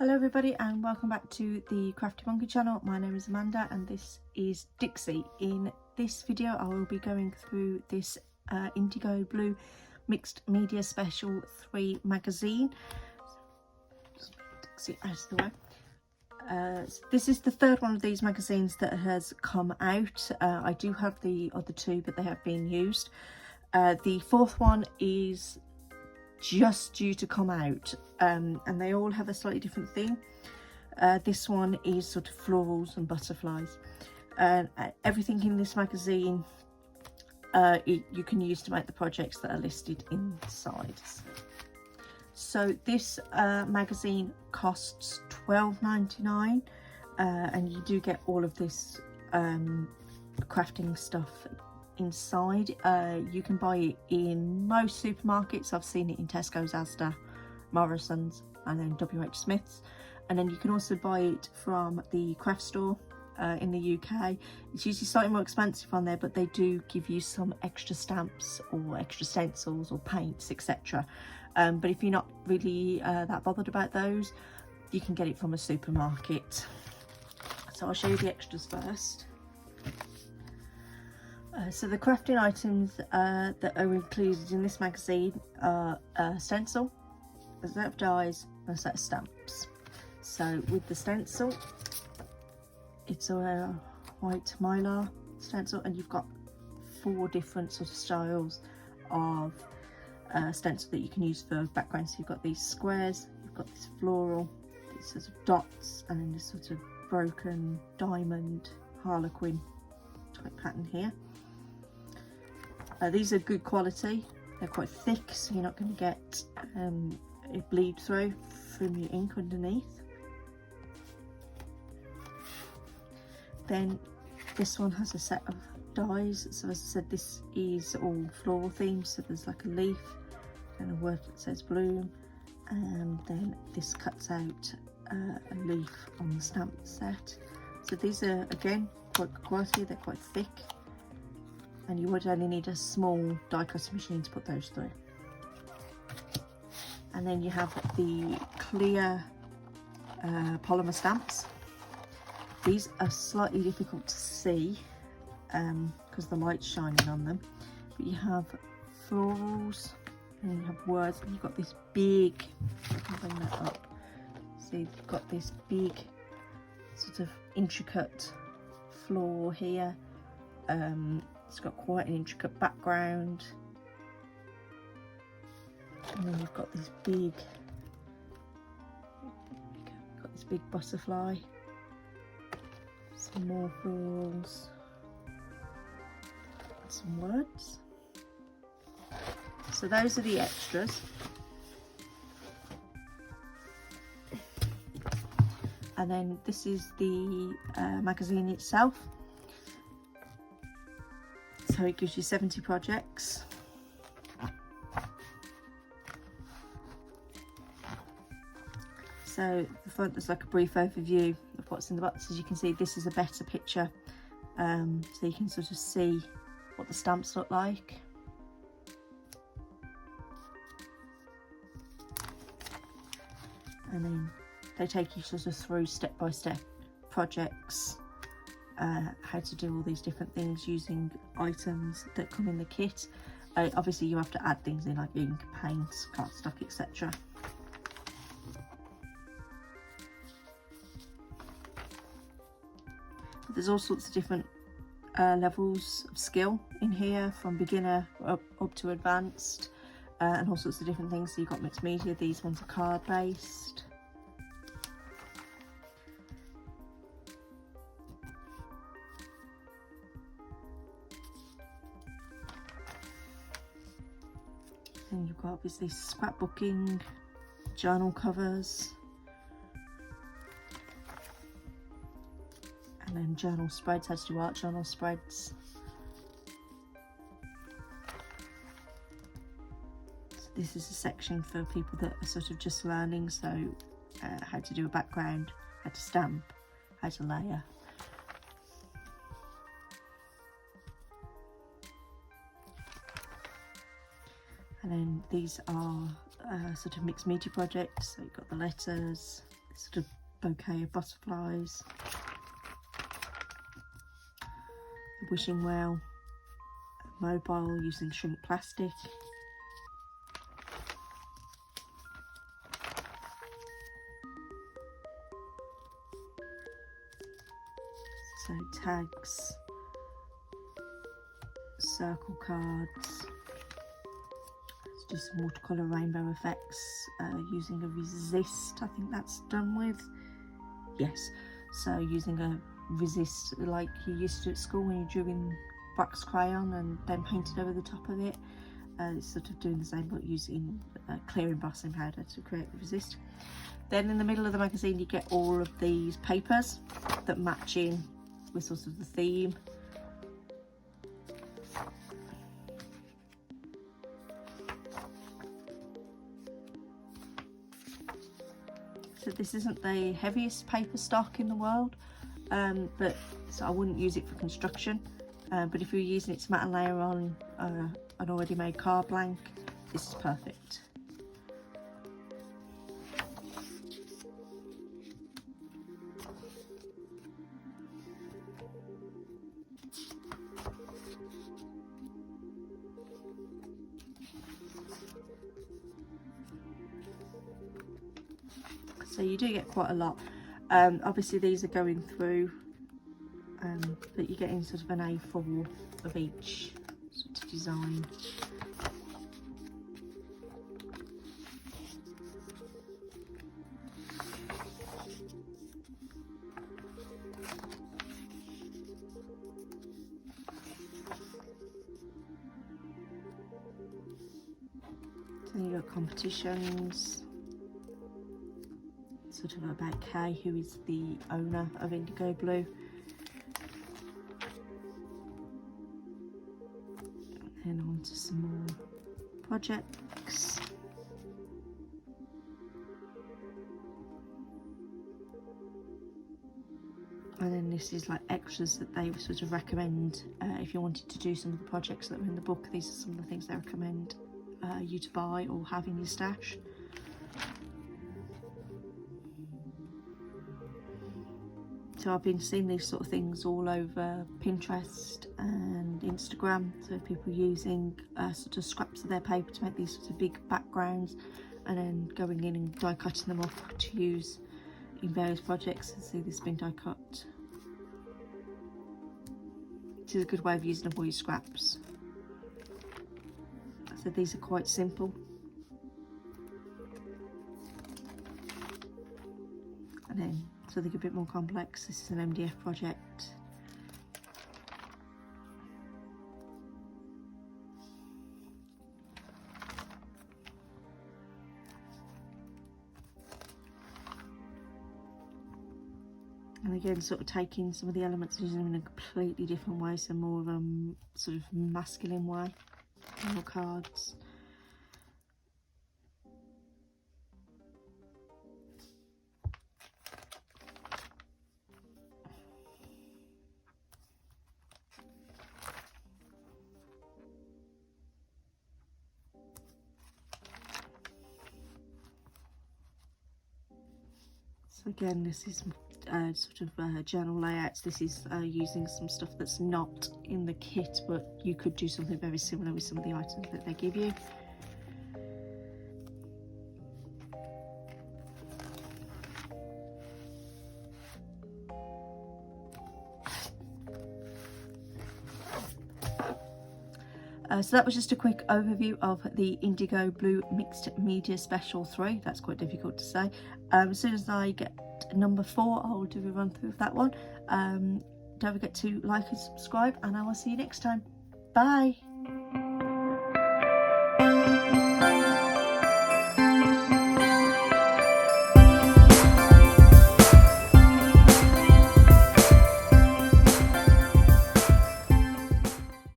Hello everybody and welcome back to the Crafty Monkey channel. My name is Amanda and this is Dixie. In this video I will be going through this IndigoBlu Mixed Media Special 3 magazine. Dixie out of the way. This is the third one of these magazines that has come out. I do have the other two, but they have been used. The fourth one is just due to come out, and they all have a slightly different theme. This one is sort of florals and butterflies. Everything in this magazine you can use to make the projects that are listed inside. So this magazine costs £12.99, and you do get all of this crafting stuff inside. You can buy it in most supermarkets. I've seen it in Tesco's, Asda, Morrison's and then WH Smith's, and then you can also buy it from the craft store in the UK. It's usually slightly more expensive on there, but they do give you some extra stamps or extra stencils or paints, etc. But if you're not really that bothered about those, you can get it from a supermarket. So I'll show you the extras first. So the crafting items that are included in this magazine are a stencil, a set of dies and a set of stamps. So with the stencil, it's a white mylar stencil, and you've got 4 different sort of styles of stencil that you can use for backgrounds. So you've got these squares, you've got this floral, these sort of dots, and then this sort of broken diamond harlequin type pattern here. These are good quality, they're quite thick, so you're not going to get it bleed through from your ink underneath. Then this one has a set of dies. So as I said, this is all floral themed, so there's like a leaf and a word that says bloom, and then this cuts out a leaf on the stamp set. So these are again quite good quality, they're quite thick, and you would only need a small die cutting machine to put those through. And then you have the clear polymer stamps. These are slightly difficult to see because the light's shining on them, but you have florals and you have words, but you've got this big, I can bring that up, so you've got this big sort of intricate floor here. It's got quite an intricate background, and then you've got this big butterfly, some more florals, and some words. So those are the extras. And then this is the magazine itself. So it gives you 70 projects. So the front, there's like a brief overview of what's in the box. As you can see, this is a better picture, so you can sort of see what the stamps look like. And then they take you sort of through step-by-step projects, how to do all these different things using items that come in the kit. Obviously you have to add things in like ink, paints, cardstock, etc. There's all sorts of different levels of skill in here, from beginner up to advanced, and all sorts of different things. So you've got mixed media, these ones are card based. And you've got obviously scrapbooking, journal covers, and then journal spreads, how to do art journal spreads. So this is a section for people that are sort of just learning, so how to do a background, how to stamp, how to layer. And then these are sort of mixed media projects. So you've got the letters, sort of bouquet of butterflies. The wishing well, mobile using shrink plastic. So tags, circle cards. Let's do some watercolour rainbow effects using a resist. I think that's done with. Yes, so using a resist like you used to at school when you drew in wax crayon and then painted over the top of it. It's sort of doing the same but using clear embossing powder to create the resist. Then in the middle of the magazine you get all of these papers that match in with sort of the theme. So this isn't the heaviest paper stock in the world, but so I wouldn't use it for construction. But if you're using it to matte and layer on an already made card blank, this is perfect. So you do get quite a lot. Obviously these are going through, but you're getting sort of an A4 of each sort of design. Then you've got competitions, sort of about Kay, who is the owner of IndigoBlu. And on to some more projects. And then this is like extras that they sort of recommend if you wanted to do some of the projects that are in the book. These are some of the things they recommend you to buy or have in your stash. So I've been seeing these sort of things all over Pinterest and Instagram. So people using sort of scraps of their paper to make these sort of big backgrounds and then going in and die cutting them up to use in various projects. So see this has been die cut. This is a good way of using up all your scraps. So these are quite simple. And then something a bit more complex. This is an MDF project. And again, sort of taking some of the elements and using them in a completely different way, so more of a sort of masculine way. More cards. So again, this is sort of journal layouts. This is using some stuff that's not in the kit, but you could do something very similar with some of the items that they give you. So that was just a quick overview of the IndigoBlu Mixed Media Special 3. That's quite difficult to say. As soon as I get number 4, I'll do a run through of that one. Don't forget to like and subscribe, and I will see you next time. Bye.